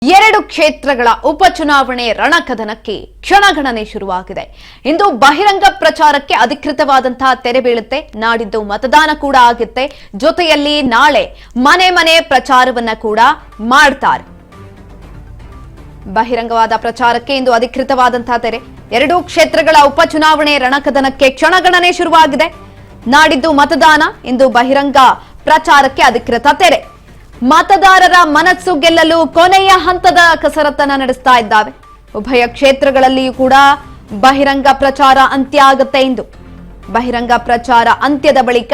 ಎರಡು ಕ್ಷೇತ್ರಗಳ ಉಪಚುನಾವಣೆ ರಣಕದನಕ್ಕೆ ಕ್ಷಣಗಣನೆ ಶುರುವಾಗಿದೆ. ಇಂದು ಬಹಿರಂಗ ಪ್ರಚಾರಕ್ಕೆ ಅಧಿಕೃತವಾದಂತಹ ತೆರೆ ಬೀಳುತ್ತೆ. ನಾಡಿದ್ದು ಮತದಾನ ಕೂಡ ಆಗುತ್ತೆ. ಜೊತೆಯಲ್ಲಿ ನಾಳೆ ಮನೆ ಮನೆ ಪ್ರಚಾರವನ್ನ ಕೂಡ ಮಾಡ್ತಾರೆ. ಬಹಿರಂಗವಾದ ಪ್ರಚಾರಕ್ಕೆ ಇಂದು ಅಧಿಕೃತವಾದಂತಹ ತೆರೆ. ಎರಡು ಕ್ಷೇತ್ರಗಳ ಉಪಚುನಾವಣೆ ರಣಕದನಕ್ಕೆ ಕ್ಷಣಗಣನೆ ಶುರುವಾಗಿದೆ. ನಾಡಿದ್ದು ಮತದಾನ, ಇಂದು ಬಹಿರಂಗ ಪ್ರಚಾರಕ್ಕೆ ಅಧಿಕೃತ ತೆರೆ. ಮತದಾರರ ಮನಸ್ಸು ಗೆಲ್ಲಲು ಕೊನೆಯ ಹಂತದ ಕಸರತ್ತನ್ನ ನಡೆಸ್ತಾ ಇದ್ದಾವೆ. ಉಭಯ ಕ್ಷೇತ್ರಗಳಲ್ಲಿಯೂ ಕೂಡ ಬಹಿರಂಗ ಪ್ರಚಾರ ಅಂತ್ಯ ಆಗುತ್ತೆ. ಇಂದು ಬಹಿರಂಗ ಪ್ರಚಾರ ಅಂತ್ಯದ ಬಳಿಕ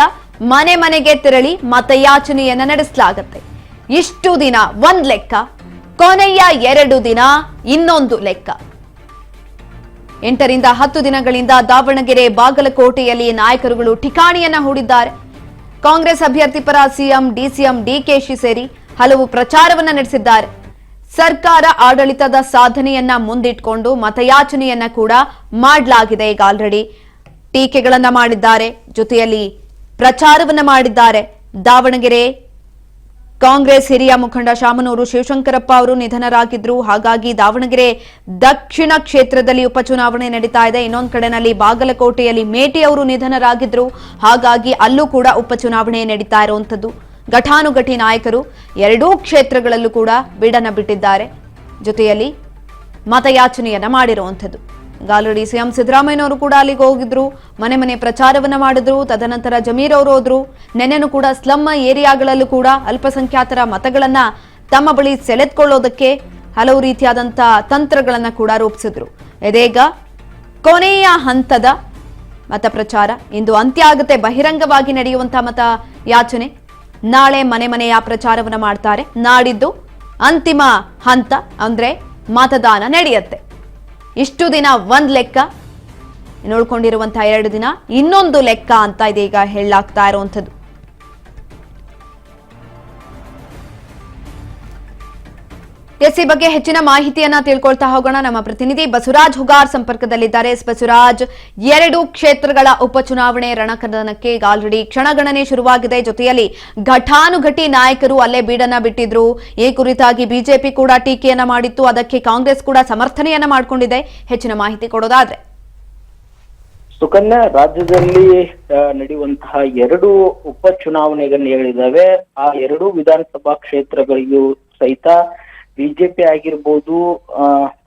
ಮನೆ ಮನೆಗೆ ತೆರಳಿ ಮತಯಾಚನೆಯನ್ನ ನಡೆಸಲಾಗುತ್ತೆ. ಇಷ್ಟು ದಿನ ಒಂದ್ ಲೆಕ್ಕ, ಕೊನೆಯ 2 ದಿನ ಇನ್ನೊಂದು ಲೆಕ್ಕ. 8 ರಿಂದ 10 ದಿನಗಳಿಂದ ದಾವಣಗೆರೆ, ಬಾಗಲಕೋಟೆಯಲ್ಲಿ ನಾಯಕರುಗಳು ಠಿಕಾಣಿಯನ್ನ ಹೂಡಿದ್ದಾರೆ. ಕಾಂಗ್ರೆಸ್ ಅಭ್ಯರ್ಥಿ ಪರ ಸಿಎಂ, ಡಿಸಿಎಂ ಡಿಕೆಶಿ ಸೇರಿ ಹಲವು ಪ್ರಚಾರವನ್ನ ನಡೆಸಿದ್ದಾರೆ. ಸರ್ಕಾರ ಆಡಳಿತದ ಸಾಧನೆಯನ್ನ ಮುಂದಿಟ್ಕೊಂಡು ಮತಯಾಚನೆಯನ್ನ ಕೂಡ ಮಾಡಲಾಗಿದೆ. ಈಗ ಆಲ್ರೆಡಿ ಟೀಕೆಗಳನ್ನ ಮಾಡಿದ್ದಾರೆ, ಜೊತೆಯಲ್ಲಿ ಪ್ರಚಾರವನ್ನ ಮಾಡಿದ್ದಾರೆ. ದಾವಣಗೆರೆ ಕಾಂಗ್ರೆಸ್ ಹಿರಿಯ ಮುಖಂಡ ಶಾಮನೂರು ಶಿವಶಂಕರಪ್ಪ ಅವರು ನಿಧನರಾಗಿದ್ರು. ಹಾಗಾಗಿ ದಾವಣಗೆರೆ ದಕ್ಷಿಣ ಕ್ಷೇತ್ರದಲ್ಲಿ ಉಪಚುನಾವಣೆ ನಡೀತಾ ಇದೆ. ಇನ್ನೊಂದು ಕಡೆನಲ್ಲಿ ಬಾಗಲಕೋಟೆಯಲ್ಲಿ ಮೇಟಿ ಅವರು ನಿಧನರಾಗಿದ್ರು. ಹಾಗಾಗಿ ಅಲ್ಲೂ ಕೂಡ ಉಪಚುನಾವಣೆ ನಡೀತಾ ಇರುವಂತದ್ದು. ಘಟಾನುಘಟಿ ನಾಯಕರು ಎರಡೂ ಕ್ಷೇತ್ರಗಳಲ್ಲೂ ಕೂಡ ಬೀಡನ್ನ ಬಿಟ್ಟಿದ್ದಾರೆ. ಜೊತೆಯಲ್ಲಿ ಮತಯಾಚನೆಯನ್ನ ಮಾಡಿರುವಂಥದ್ದು. ಆಲ್ರೆಡಿ ಸಿಎಂ ಸಿದ್ದರಾಮಯ್ಯನವರು ಕೂಡ ಅಲ್ಲಿಗೆ ಹೋಗಿದ್ರು, ಮನೆ ಮನೆ ಪ್ರಚಾರವನ್ನ ಮಾಡಿದ್ರು. ತದನಂತರ ಜಮೀರ್ ಅವರು ಹೋದ್ರು. ನೆನ್ನೆನೂ ಕೂಡ ಸ್ಲಮ್ ಏರಿಯಾಗಳಲ್ಲೂ ಕೂಡ ಅಲ್ಪಸಂಖ್ಯಾತರ ಮತಗಳನ್ನ ತಮ್ಮ ಬಳಿ ಸೆಳೆದುಕೊಳ್ಳೋದಕ್ಕೆ ಹಲವು ರೀತಿಯಾದಂತಹ ತಂತ್ರಗಳನ್ನ ಕೂಡ ರೂಪಿಸಿದ್ರು. ಇದೀಗ ಕೊನೆಯ ಹಂತದ ಮತ ಪ್ರಚಾರ ಇಂದು ಅಂತ್ಯ ಆಗುತ್ತೆ. ಬಹಿರಂಗವಾಗಿ ನಡೆಯುವಂತಹ ಮತ ಯಾಚನೆ ನಾಳೆ ಮನೆ ಮನೆಯ ಪ್ರಚಾರವನ್ನ ಮಾಡ್ತಾರೆ. ನಾಡಿದ್ದು ಅಂತಿಮ ಹಂತ ಅಂದ್ರೆ ಮತದಾನ ನಡೆಯುತ್ತೆ. ಇಷ್ಟು ದಿನ ಒಂದ್ ಲೆಕ್ಕ, ನೋಡ್ಕೊಂಡಿರುವಂತಹ 2 ದಿನ ಇನ್ನೊಂದು ಲೆಕ್ಕ ಅಂತ ಇದೀಗ ಹೇಳಲಾಗ್ತಾ ಇರುವಂಥದ್ದು. ಈ ಬಗ್ಗೆ ಹೆಚ್ಚಿನ ಮಾಹಿತಿಯನ್ನ ತಿಳ್ಕೊಳ್ತಾ ಹೋಗೋಣ. ನಮ್ಮ ಪ್ರತಿನಿಧಿ ಬಸವರಾಜ್ ಹುಗಾರ್ ಸಂಪರ್ಕದಲ್ಲಿದ್ದಾರೆ. ಬಸವರಾಜ್, 2 ಕ್ಷೇತ್ರಗಳ ಉಪಚುನಾವಣೆ ರಣಕದನಕ್ಕೆ ಈಗ ಆಲ್ರೆಡಿ ಕ್ಷಣಗಣನೆ ಶುರುವಾಗಿದೆ. ಜೊತೆಯಲ್ಲಿ ಘಟಾನುಘಟಿ ನಾಯಕರು ಅಲ್ಲೇ ಬೀಡನ್ನ ಬಿಟ್ಟಿದ್ರು. ಈ ಕುರಿತಾಗಿ ಬಿಜೆಪಿ ಕೂಡ ಟೀಕೆಯನ್ನ ಮಾಡಿತ್ತು, ಅದಕ್ಕೆ ಕಾಂಗ್ರೆಸ್ ಕೂಡ ಸಮರ್ಥನೆಯನ್ನ ಮಾಡಿಕೊಂಡಿದೆ. ಹೆಚ್ಚಿನ ಮಾಹಿತಿ ಕೊಡೋದಾದ್ರೆ. ಸುಕನ್ಯಾ, ರಾಜ್ಯದಲ್ಲಿ ನಡೆಯುವಂತಹ 2 ಉಪಚುನಾವಣೆಗಳನ್ನು ಹೇಳಿದಾವೆ. ಆ 2 ವಿಧಾನಸಭಾ ಕ್ಷೇತ್ರಗಳಿಗೂ ಸಹಿತ ಬಿಜೆಪಿ ಆಗಿರ್ಬೋದು,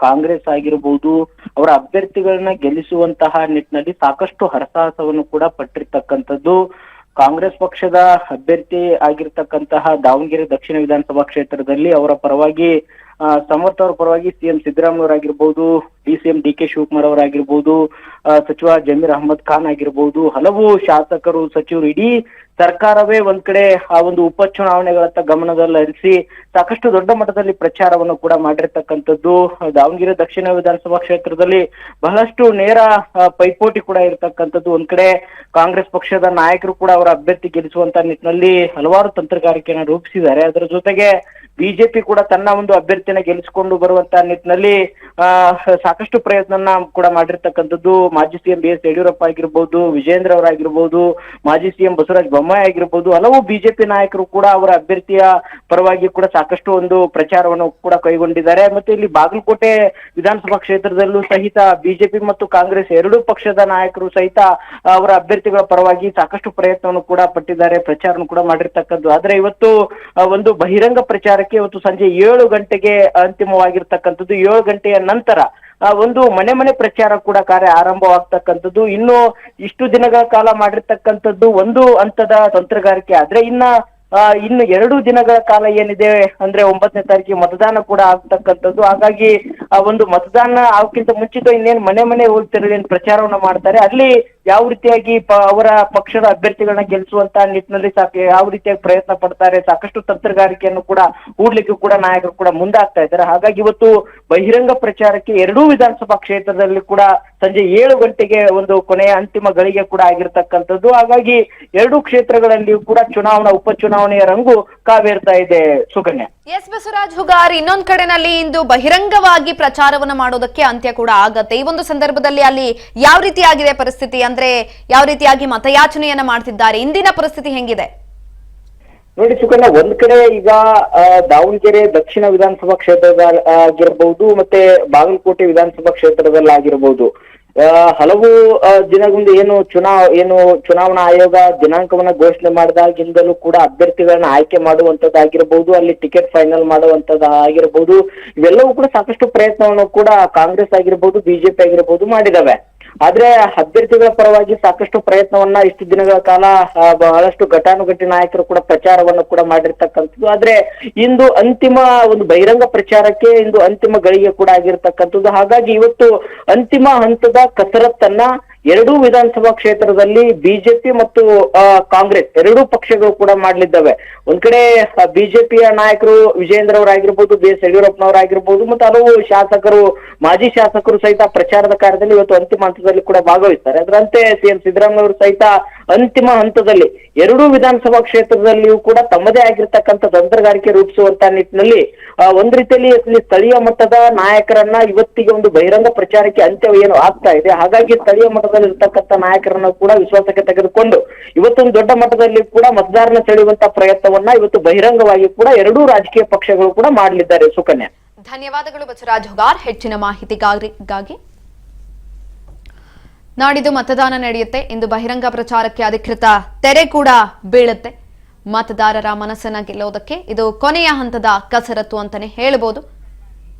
ಕಾಂಗ್ರೆಸ್ ಆಗಿರ್ಬೋದು, ಅವರ ಅಭ್ಯರ್ಥಿಗಳನ್ನ ಗೆಲ್ಲಿಸುವಂತಹ ನಿಟ್ಟಿನಲ್ಲಿ ಸಾಕಷ್ಟು ಹರಸಾಹಸವನ್ನು ಕೂಡ ಪಟ್ಟಿರ್ತಕ್ಕಂಥದ್ದು. ಕಾಂಗ್ರೆಸ್ ಪಕ್ಷದ ಅಭ್ಯರ್ಥಿ ಆಗಿರ್ತಕ್ಕಂತಹ ದಾವಣಗೆರೆ ದಕ್ಷಿಣ ವಿಧಾನಸಭಾ ಕ್ಷೇತ್ರದಲ್ಲಿ ಅವರ ಪರವಾಗಿ ಸಮರ್ಥವರ ಪರವಾಗಿ ಸಿಎಂ ಸಿದ್ದರಾಮಯ್ಯ ಅವರಾಗಿರ್ಬೋದು, ಡಿಸಿಎಂ ಡಿಕೆ ಶಿವಕುಮಾರ್ ಅವರಾಗಿರ್ಬೋದು, ಸಚಿವ ಜಮೀರ್ ಅಹಮದ್ ಖಾನ್ ಆಗಿರ್ಬೋದು, ಹಲವು ಶಾಸಕರು, ಸಚಿವರು, ಇಡೀ ಸರ್ಕಾರವೇ ಒಂದ್ ಕಡೆ ಆ ಒಂದು ಉಪಚುನಾವಣೆಗಳತ್ತ ಗಮನದಲ್ಲಿ ಹರಿಸಿ ಸಾಕಷ್ಟು ದೊಡ್ಡ ಮಟ್ಟದಲ್ಲಿ ಪ್ರಚಾರವನ್ನು ಕೂಡ ಮಾಡಿರ್ತಕ್ಕಂಥದ್ದು. ದಾವಣಗೆರೆ ದಕ್ಷಿಣ ವಿಧಾನಸಭಾ ಕ್ಷೇತ್ರದಲ್ಲಿ ಬಹಳಷ್ಟು ನೇರ ಪೈಪೋಟಿ ಕೂಡ ಇರತಕ್ಕಂಥದ್ದು. ಒಂದ್ ಕಡೆ ಕಾಂಗ್ರೆಸ್ ಪಕ್ಷದ ನಾಯಕರು ಕೂಡ ಅವರ ಅಭ್ಯರ್ಥಿ ಗೆಲ್ಲಿಸುವಂತ ನಿಟ್ಟಿನಲ್ಲಿ ಹಲವಾರು ತಂತ್ರಗಾರಿಕೆಯನ್ನು ರೂಪಿಸಿದ್ದಾರೆ. ಅದರ ಜೊತೆಗೆ ಬಿಜೆಪಿ ಕೂಡ ತನ್ನ ಒಂದು ಅಭ್ಯರ್ಥಿನ ಗೆಲ್ಲಿಸಿಕೊಂಡು ಬರುವಂತ ನಿಟ್ಟಿನಲ್ಲಿ ಸಾಕಷ್ಟು ಪ್ರಯತ್ನ ಕೂಡ ಮಾಡಿರ್ತಕ್ಕಂಥದ್ದು. ಮಾಜಿ ಸಿಎಂ ಬಿ ಎಸ್ ಯಡಿಯೂರಪ್ಪ ಆಗಿರ್ಬೋದು, ವಿಜೇಂದ್ರ ಅವರಾಗಿರ್ಬೋದು, ಮಾಜಿ ಸಿಎಂ ಬಸವರಾಜ ಬೊಮ್ಮಾಯಿ ಆಗಿರ್ಬೋದು, ಹಲವು ಬಿಜೆಪಿ ನಾಯಕರು ಕೂಡ ಅವರ ಅಭ್ಯರ್ಥಿಯ ಪರವಾಗಿ ಕೂಡ ಸಾಕಷ್ಟು ಒಂದು ಪ್ರಚಾರವನ್ನು ಕೂಡ ಕೈಗೊಂಡಿದ್ದಾರೆ. ಮತ್ತೆ ಇಲ್ಲಿ ಬಾಗಲಕೋಟೆ ವಿಧಾನಸಭಾ ಕ್ಷೇತ್ರದಲ್ಲೂ ಸಹಿತ ಬಿಜೆಪಿ ಮತ್ತು ಕಾಂಗ್ರೆಸ್ 2 ಪಕ್ಷದ ನಾಯಕರು ಸಹಿತ ಅವರ ಅಭ್ಯರ್ಥಿಗಳ ಪರವಾಗಿ ಸಾಕಷ್ಟು ಪ್ರಯತ್ನವನ್ನು ಕೂಡ ಪಟ್ಟಿದ್ದಾರೆ, ಪ್ರಚಾರವನ್ನು ಕೂಡ ಮಾಡಿರ್ತಕ್ಕದ್ದು. ಆದ್ರೆ ಇವತ್ತು ಒಂದು ಬಹಿರಂಗ ಪ್ರಚಾರಕ್ಕೆ ಇವತ್ತು ಸಂಜೆ 7 ಗಂಟೆಗೆ ಅಂತಿಮವಾಗಿರ್ತಕ್ಕಂಥದ್ದು. 7 ಗಂಟೆಯ ನಂತರ ಒಂದು ಮನೆ ಮನೆ ಪ್ರಚಾರ ಕೂಡ ಕಾರ್ಯ ಆರಂಭವಾಗ್ತಕ್ಕಂಥದ್ದು. ಇನ್ನು ಇಷ್ಟು ದಿನಗಳ ಕಾಲ ಮಾಡಿರ್ತಕ್ಕಂಥದ್ದು ಒಂದು ಹಂತದ ತಂತ್ರಗಾರಿಕೆ ಆದ್ರೆ ಇನ್ನು 2 ದಿನಗಳ ಕಾಲ ಏನಿದೆ ಅಂದ್ರೆ 9ನೇ ತಾರೀಕಿಗೆ ಮತದಾನ ಕೂಡ ಆಗ್ತಕ್ಕಂಥದ್ದು. ಹಾಗಾಗಿ ಆ ಒಂದು ಮತದಾನ ಆಗಕ್ಕಿಂತ ಮುಂಚಿತ ಇನ್ನೇನು ಮನೆ ಮನೆ ಹೋಗ್ತಾರೆ, ಏನ್ ಪ್ರಚಾರವನ್ನ ಮಾಡ್ತಾರೆ, ಅಲ್ಲಿ ಯಾವ ರೀತಿಯಾಗಿ ಅವರ ಪಕ್ಷದ ಅಭ್ಯರ್ಥಿಗಳನ್ನ ಗೆಲ್ಲಿಸುವಂತ ನಿಟ್ಟಿನಲ್ಲಿ ಯಾವ ರೀತಿಯಾಗಿ ಪ್ರಯತ್ನ ಪಡ್ತಾರೆ, ಸಾಕಷ್ಟು ತಂತ್ರಗಾರಿಕೆಯನ್ನು ಕೂಡ ಹೂಡ್ಲಿಕ್ಕೂ ಕೂಡ ನಾಯಕರು ಕೂಡ ಮುಂದಾಗ್ತಾ ಇದ್ದಾರೆ. ಹಾಗಾಗಿ ಇವತ್ತು ಬಹಿರಂಗ ಪ್ರಚಾರಕ್ಕೆ 2 ವಿಧಾನಸಭಾ ಕ್ಷೇತ್ರದಲ್ಲಿ ಕೂಡ ಸಂಜೆ 7 ಗಂಟೆಗೆ ಒಂದು ಕೊನೆಯ ಅಂತಿಮ ಗಳಿಗೆ ಕೂಡ ಆಗಿರ್ತಕ್ಕಂಥದ್ದು. ಹಾಗಾಗಿ 2 ಕ್ಷೇತ್ರಗಳಲ್ಲಿಯೂ ಕೂಡ ಉಪಚುನಾವಣೆಯ ರಂಗು ಕಾವೇರ್ತಾ ಇದೆ. ಸುಕನ್ಯಾ. ಎಸ್ ಬಸವರಾಜ್ ಹುಗಾರ್, ಇನ್ನೊಂದ್ ಕಡೆನಲ್ಲಿ ಇಂದು ಬಹಿರಂಗವಾಗಿ ಪ್ರಚಾರವನ್ನ ಮಾಡೋದಕ್ಕೆ ಅಂತ್ಯ ಕೂಡ ಆಗತ್ತೆ. ಈ ಒಂದು ಸಂದರ್ಭದಲ್ಲಿ ಅಲ್ಲಿ ಯಾವ ರೀತಿಯಾಗಿದೆ ಪರಿಸ್ಥಿತಿ, ಅಂದ್ರೆ ಯಾವ ರೀತಿಯಾಗಿ ಮತಯಾಚನೆಯನ್ನ ಮಾಡ್ತಿದ್ದಾರೆ, ಇಂದಿನ ಪರಿಸ್ಥಿತಿ ಹೆಂಗಿದೆ? ನೋಡಿ ಸುಕನ್ಯಾ, ಒಂದ್ ಕಡೆ ಈಗ ದಾವಣಗೆರೆ ದಕ್ಷಿಣ ವಿಧಾನಸಭಾ ಕ್ಷೇತ್ರದ ಆಗಿರ್ಬಹುದು, ಮತ್ತೆ ಬಾಗಲಕೋಟೆ ವಿಧಾನಸಭಾ ಕ್ಷೇತ್ರದಲ್ಲಿ ಆಗಿರ್ಬಹುದು, ಹಲವು ದಿನಗಳಿಂದ ಏನು ಚುನಾವಣಾ ಆಯೋಗ ದಿನಾಂಕವನ್ನ ಘೋಷಣೆ ಮಾಡಿದಾಗಿಂದಲೂ ಕೂಡ ಅಭ್ಯರ್ಥಿಗಳನ್ನ ಆಯ್ಕೆ ಮಾಡುವಂತದ್ದಾಗಿರ್ಬಹುದು, ಅಲ್ಲಿ ಟಿಕೆಟ್ ಫೈನಲ್ ಮಾಡುವಂತದ್ದು ಆಗಿರ್ಬಹುದು, ಇವೆಲ್ಲವೂ ಕೂಡ ಸಾಕಷ್ಟು ಪ್ರಯತ್ನವನ್ನು ಕೂಡ ಕಾಂಗ್ರೆಸ್ ಆಗಿರ್ಬಹುದು, ಬಿಜೆಪಿ ಆಗಿರ್ಬಹುದು ಮಾಡಿದಾವೆ. ಆದ್ರೆ ಅಭ್ಯರ್ಥಿಗಳ ಪರವಾಗಿ ಸಾಕಷ್ಟು ಪ್ರಯತ್ನವನ್ನ ಇಷ್ಟು ದಿನಗಳ ಕಾಲ ಬಹಳಷ್ಟು ಘಟಾನುಘಟಿ ನಾಯಕರು ಕೂಡ ಪ್ರಚಾರವನ್ನು ಕೂಡ ಮಾಡಿರ್ತಕ್ಕಂಥದ್ದು. ಆದ್ರೆ ಇಂದು ಅಂತಿಮ ಒಂದು ಬಹಿರಂಗ ಪ್ರಚಾರಕ್ಕೆ ಇಂದು ಅಂತಿಮ ಗಳಿಗೆ ಕೂಡ ಆಗಿರ್ತಕ್ಕಂಥದ್ದು. ಹಾಗಾಗಿ ಇವತ್ತು ಅಂತಿಮ ಹಂತದ ಕಸರತ್ತನ್ನ ಎರಡೂ ವಿಧಾನಸಭಾ ಕ್ಷೇತ್ರದಲ್ಲಿ ಬಿಜೆಪಿ ಮತ್ತು ಕಾಂಗ್ರೆಸ್ ಎರಡೂ ಪಕ್ಷಗಳು ಕೂಡ ಮಾಡಲಿದ್ದಾವೆ. ಒಂದ್ ಕಡೆ ಬಿಜೆಪಿಯ ನಾಯಕರು ವಿಜಯೇಂದ್ರ ಅವರಾಗಿರ್ಬೋದು, ಬಿ ಎಸ್ ಯಡಿಯೂರಪ್ಪನವರಾಗಿರ್ಬೋದು, ಮತ್ತು ಹಲವು ಶಾಸಕರು, ಮಾಜಿ ಶಾಸಕರು ಸಹಿತ ಪ್ರಚಾರದ ಕಾರ್ಯದಲ್ಲಿ ಇವತ್ತು ಅಂತಿಮ ಹಂತದಲ್ಲಿ ಕೂಡ ಭಾಗವಹಿಸ್ತಾರೆ. ಅದರಂತೆ ಸಿಎಂ ಸಿದ್ದರಾಮಯ್ಯ ಸಹಿತ ಅಂತಿಮ ಹಂತದಲ್ಲಿ ಎರಡೂ ವಿಧಾನಸಭಾ ಕ್ಷೇತ್ರದಲ್ಲಿಯೂ ಕೂಡ ತಮ್ಮದೇ ಆಗಿರ್ತಕ್ಕಂಥ ತಂತ್ರಗಾರಿಕೆ ರೂಪಿಸುವಂತ ನಿಟ್ಟಿನಲ್ಲಿ ಒಂದ್ ರೀತಿಯಲ್ಲಿ ಸ್ಥಳೀಯ ಮಟ್ಟದ ನಾಯಕರನ್ನ ಇವತ್ತಿಗೆ ಒಂದು ಬಹಿರಂಗ ಪ್ರಚಾರಕ್ಕೆ ಅಂತ್ಯ ಏನು ಆಗ್ತಾ ಇದೆ. ಹಾಗಾಗಿ ಸ್ಥಳೀಯ ಮಟ್ಟದಲ್ಲಿ ಇರ್ತಕ್ಕಂಥ ನಾಯಕರನ್ನ ಕೂಡ ವಿಶ್ವಾಸಕ್ಕೆ ತೆಗೆದುಕೊಂಡು ಇವತ್ತೊಂದು ದೊಡ್ಡ ಮಟ್ಟದಲ್ಲಿ ಕೂಡ ಮತದಾರನ ಸೆಳೆಯುವಂತ ಪ್ರಯತ್ನವನ್ನ ಇವತ್ತು ಬಹಿರಂಗವಾಗಿ ಕೂಡ ಎರಡೂ ರಾಜಕೀಯ ಪಕ್ಷಗಳು ಕೂಡ ಮಾಡಲಿದ್ದಾರೆ. ಸುಕನ್ಯಾ, ಧನ್ಯವಾದಗಳು ಬಸವರಾಜ್ ಹುಗಾರ್ ಹೆಚ್ಚಿನ ಮಾಹಿತಿಗಾಗಿ. ನಾಡಿದ್ದು ಮತದಾನ ನಡೆಯುತ್ತೆ. ಇಂದು ಬಹಿರಂಗ ಪ್ರಚಾರಕ್ಕೆ ಅಧಿಕೃತ ತೆರೆ ಕೂಡ ಬೀಳುತ್ತೆ. ಮತದಾರರ ಮನಸ್ಸನ್ನ ಗೆಲ್ಲೋದಕ್ಕೆ ಇದು ಕೊನೆಯ ಹಂತದ ಕಸರತ್ತು ಅಂತಾನೆ ಹೇಳಬಹುದು.